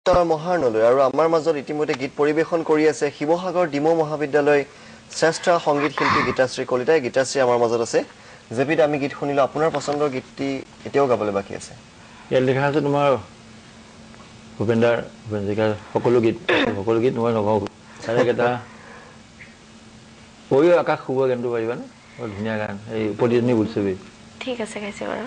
উত্তৰ মহাৰণলৈ আৰু আমাৰ মাজত ইতিমধ্যে গীত পৰিবেশন কৰি আছে শিৱসাগৰ ডিমৌ মহাবিদ্যালয় শ্ৰেষ্ঠ সংগীত শিল্পী গীতাশ্ৰী কলিতাই। গীতাশ্ৰী আমাৰ মাজত আছে। জেপিত আমি গীত শুনিলো, আপোনাৰ পছন্দৰ গীতটি এতিয়াও গাবলৈ বাকী আছে। ইয়াত লিখা আছে তোমাৰ ভূপেন হাজৰিকাৰ সকলো গীত মই নগাওঁ তাৰে এটা পৰি আকাশ শুব গানটো পাৰিবানে? বৰ ধুনীয়া গান, এই প্ৰতিজনী বোলছবি। ঠিক আছে, গাইছে বাৰু।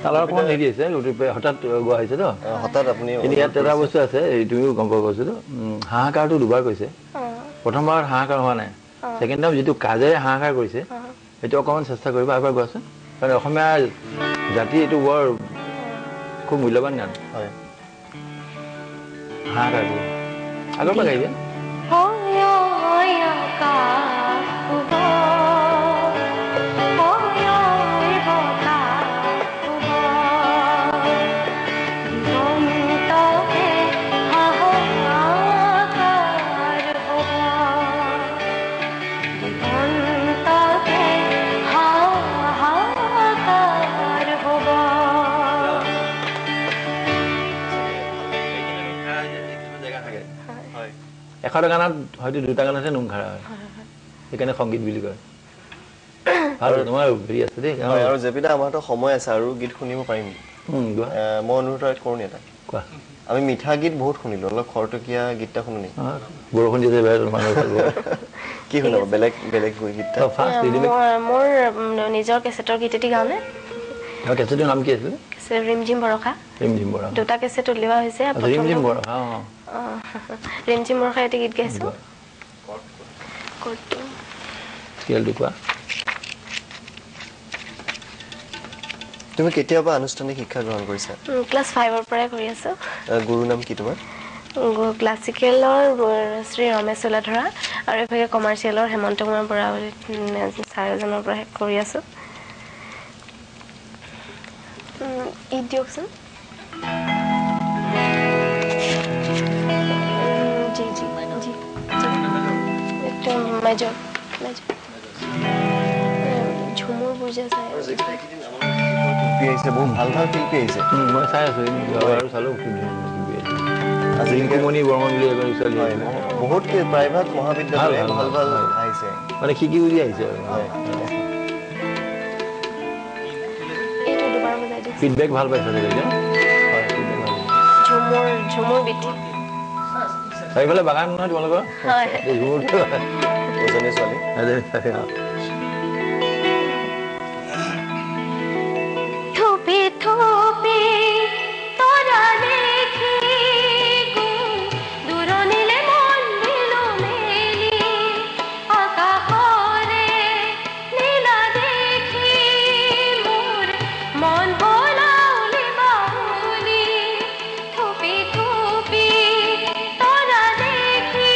তালাৰ অকণমান হেৰি আছে, হঠাৎ গোৱা হৈছে তো, হঠাৎ আপুনি ইয়াত এটা বস্তু আছে, তুমিও গম পোৱা বস্তুটো, হাহাকাৰটো দুবাৰ কৈছে। প্ৰথমবাৰ হাহাকাৰ হোৱা নাই, ছেকেণ্ড টাইম যিটো কাজেৰে হাহাকাৰ কৰিছে সেইটো অকণমান চেষ্টা কৰিবা, এবাৰ গোৱাচোন। কাৰণ অসমীয়া জাতি এইটো বৰ খুব মূল্যৱান গান। হয়, হাহাকাৰটো আগৰ পৰা গাইছে। এশটা গানত হয়তো দুটা গানতহে নোম খাৰা হয়, সেইকাৰণে সংগীত বুলি কয়। ভাল, তোমাৰ হেৰি আছে দেই। আৰু জেপিদা আমাৰতো সময় আছে আৰু গীত শুনিব পাৰিম। মই অনুৰোধ কৰোঁ নি এটা? কোৱা। আমি মিঠা গীত বহুত শুনিলো, অলপ খৰতকীয়া গীতটা শুনো নি? বৰষুণ দিছে কি শুনাব? বেলেগ বেলেগ গীতটা মোৰ নিজৰ কেছেটৰ গীত এটি গাওঁনে? কেছেটৰ নাম কি আছিল? ৰিমঝিম বৰষা। ৰিমঝিম বৰষা, দুটা কেছেট উলিওৱা হৈছে। ৰিমঝিম বৰষা, ৰিমঝিম বৰষা এটি গীত গাইছো। স্কেলটো কোৱা। তুমি কেতিয়াবা আনুষ্ঠানিক শিক্ষা গ্ৰহণ কৰিছা? ক্লাছ 5ৰ পৰাই কৰি আছো। গুৰু নাম কি তোমাৰ? ক্লাছিকেলৰ শ্ৰী ৰমেশ চোলাধৰা আৰু এইভাগে কমাৰ্চিয়েলৰ হেমন্ত কুমাৰ বৰা বুলি ছাৰ এজনৰ পৰা কৰি আছো। ঈদ দিয়কচোন। জি জি জি একটু মেজৰ ঝুমুৰ বুজা চাই শিল্পী আহিছে, বহুত ভাল ভাল শিল্পী আহিছে। মই চাই আছো, চালো। ৰিংকুমণি বৰ্মন বুলি এগৰাকী ছোৱালী হয়, আছিলে। বহুত প্ৰাইভেট মহাবিদ্যালয়ে ভাল, ভাল ভাল হয়। আহিছে। মানে শিকি বুজি আহিছে আৰু হয়। এইটো দুবাৰ বজাই দিছে ফিডবেক ভাল পাইছে চাগে এতিয়া হয়। ঝুমুৰ বিধি চাৰিওফালে বাগান নহয় তোমালোকৰ হয় এই ঝুমুৰটো এজনী ছোৱালী এজনী ছোৱালী, অ। থোপে থোপে তৰা দেখি দূৰণিলে মন দিলো মেলি আকাশৰে নীলা দেখি মোৰ মন বলাউলি বাউলি থোপে থোপে তৰা দেখি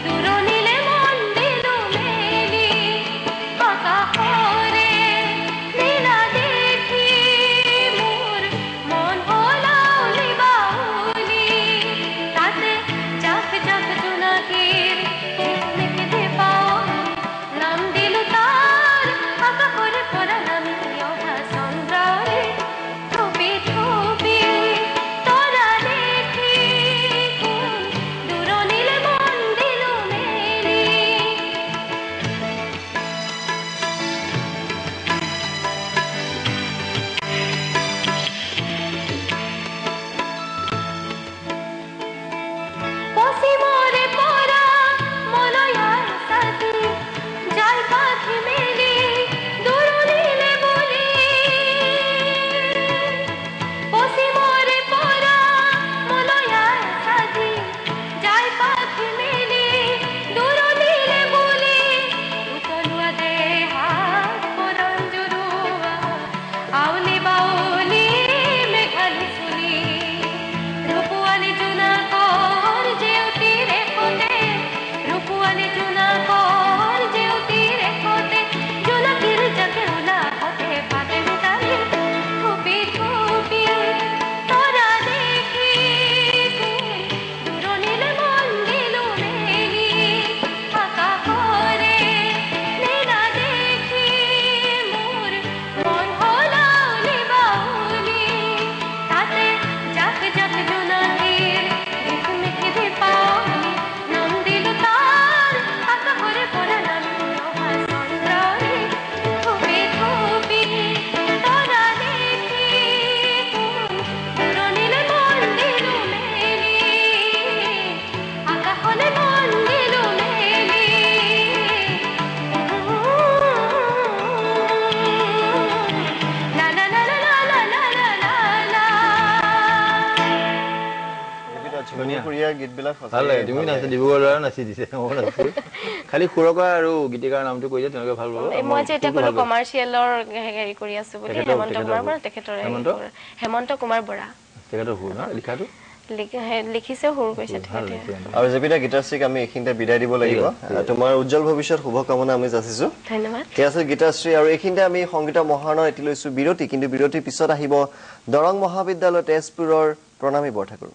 দূৰণিলে মন দিলো মেলি আকাশৰে নীলা দেখি মোৰ মন বলাউলি বাউলি তাতে জাক জাক জোনাকীৰ মেঘে পাওঁ নাম দিলো তাৰ আকাশৰে পৰা নামি অহা চন্দ্ৰৰে থোপে থোপে তৰা দেখি দূৰণিলে মন দিলো মেলি পশ্চিমৰে পৰা মলয়াৰ ছাতি যাই পাখি মেলি দূৰণিলে বুলি পশ্চিমৰে পৰা মলয়াৰ ছাতি যাই পাখি মেলি দূৰণিলে বুলি উতলোৱা দেহাত পৰাণ জুৰুৱা আউলি বাউলি মেঘালী চুলি ৰূপোৱালী জোনাকৰ জেউতি ৰেখোতে ৰূপোৱালী জোনাকৰ জেউতি ৰেখোতে জোনাকীৰ জাকে ওলাহতে পাতে মিতালি থোপে থোপে তৰা দেখি দূৰণিলে মন দিলো মেলি আকাশৰে নীলা দেখি মোৰ মন বলাউলি বাউলি তাতে জাক জাক জোনাকীৰ মেঘে পাউলি নাম দিলো তাৰ আকাশৰে পৰা নামি অহা চন্দ্ৰৰে থোপে থোপে তৰা দেখি দূৰণিলে মন দিলো মেলি আকাশলে মন দিলো মেলি লা লা লা লা লা লা লা লা লা ঝুমুৰীয়া গীতবিলাক ভাল সঁচাই লাগে তুমি ভাল নাচি লাগে। ডিব্ৰুগড় ল'ৰা নাচি দিছে মই নাচিছো খালি সুৰকাৰ আৰু গীতিকাৰ নামটো কৈ দিয়ে তেওঁলোকে ভাল পাব মই যে এতিয়া খুব ক'লো ভাল পাইছো। কমাৰ্চিয়েলৰ হেৰি কৰি আছো বুলি হেমন্ত কুমাৰ বৰা তেখেতৰ হেমন্ত কুমাৰ বৰা তেখেতৰ সুৰ ন লিখাটো লিখিছে সুৰ কৈছে ভাল তেখেতে লাগিছে। আৰু জেপিদা গীতাশ্ৰীক আমি এইখিনিতে বিদায় দিব লাগিব। তোমাৰ উজ্জ্বল ভৱিষ্যত শুভকামনা আমি যাচিছো। ধন্যবাদ ঠিক আছে গীতাশ্ৰী, আৰু এইখিনিতে আমি সংগীত মহাৰণৰ এটি লৈছো বিৰতি, কিন্তু বিৰতিৰ পিছত আহিব দৰং মহাবিদ্যালয় তেজপুৰৰ প্ৰণামী বৰঠাকুৰ।